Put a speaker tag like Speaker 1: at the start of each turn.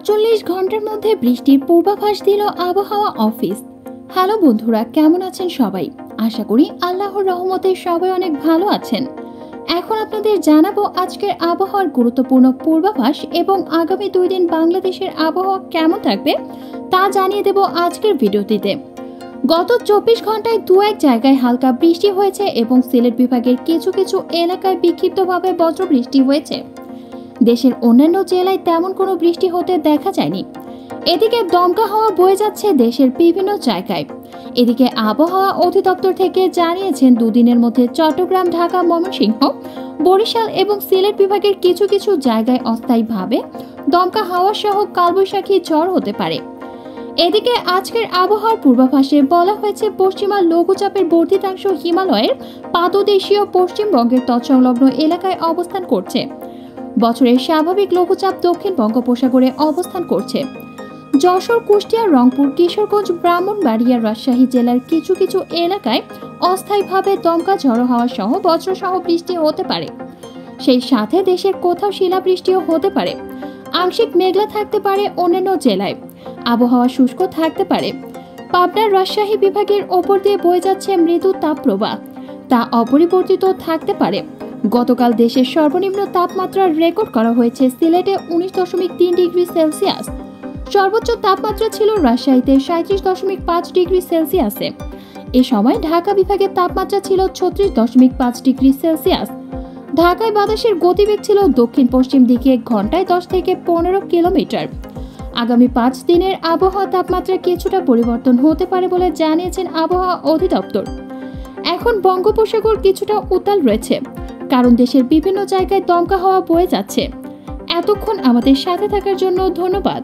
Speaker 1: ৪৮ ঘন্টার মধ্যে বৃষ্টির পূর্বাভাস দিল আবহাওয়া অফিস। হ্যালো বন্ধুরা, কেমন আছেন সবাই? আশা করি আল্লাহর রহমতে সবাই অনেক ভালো আছেন। এখন আপনাদের জানাবো আজকের আবহাওয়ার গুরুত্বপূর্ণ পূর্বাভাস এবং আগামী 2 দিন বাংলাদেশের আবহাওয়া কেমন থাকবে তা জানিয়ে দেব আজকের ভিডিওটিতে। গত 24 ঘন্টায় দু এক জায়গায় হালকা বৃষ্টি হয়েছে এবং সিলেট বিভাগের কিছু কিছু এলাকায় বিক্ষিপ্তভাবে বজ্রবৃষ্টি হয়েছে। দেশের অন্যান্য জেলায় তেমন কোনো বৃষ্টি হতে দেখা যায়নি। এদিকে দমকা হাওয়া বয়ে যাচ্ছে দেশের বিভিন্ন জায়গায়। এদিকে আবহাওয়া অধিদপ্তর থেকে জানিয়েছেন দুদিনের মধ্যে চট্টগ্রাম, ঢাকা, ময়মনসিংহ, বরিশাল এবং সিলেট বিভাগের কিছু কিছু জায়গায় অস্থায়ীভাবে দমকা হাওয়া সহ কালবৈশাখী ঝড় হতে পারে। এদিকে আজকের আবহাওয়ার পূর্বাভাসে বলা হয়েছে পশ্চিমা লঘুচাপের বর্ধিতাংশ হিমালয়ের পাদদেশীয় পশ্চিমবঙ্গের তৎসংলগ্ন এলাকায় অবস্থান করছে। বছরের স্বাভাবিক লঘুচাপ দক্ষিণ বঙ্গোপসাগরে অবস্থান করছে। যশোর, কুষ্টিয়া, রংপুর, কিশোরগঞ্জ, ব্রাহ্মণবাড়িয়া, রাজশাহী জেলার কিছু কিছু এলাকায় অস্থায়ীভাবে দমকা ঝড়ো হাওয়া সহ বজ্রসহ বৃষ্টি হতে পারে। সেই সাথে দেশের কোথাও শিলাবৃষ্টিও হতে পারে। আংশিক মেঘলা থাকতে পারে অন্যান্য জেলায়। আবহাওয়া শুষ্ক থাকতে পারে। পাবনার রাজশাহী বিভাগের ওপর দিয়ে বয়ে যাচ্ছে মৃদু তাপপ্রবাহ, তা অপরিবর্তিত থাকতে পারে। গতকাল দেশের সর্বনিম্ন তাপমাত্রা রেকর্ড করা হয়েছে সিলেটে 19.3 ডিগ্রি সেলসিয়াস। সর্বোচ্চ তাপমাত্রা ছিল রাজশাহীতে 37.5 ডিগ্রি সেলসিয়াসে। এ সময় ঢাকা বিভাগের তাপমাত্রা ছিল 36.5 ডিগ্রি সেলসিয়াস। ঢাকায় বাতাসের গতিবেগ ছিল দক্ষিণ পশ্চিম দিকে ঘন্টায় 10 থেকে 15 কিলোমিটার। আগামী 5 দিনের আবহাওয়া তাপমাত্রা কিছুটা পরিবর্তন হতে পারে বলে জানিয়েছেন আবহাওয়া অধিদপ্তর। এখন বঙ্গোপসাগর কিছুটা উত্তাল রয়েছে, কারণ দেশের বিভিন্ন জায়গায় দমকা হাওয়া বয়ে যাচ্ছে। এতক্ষণ আমাদের সাথে থাকার জন্য ধন্যবাদ।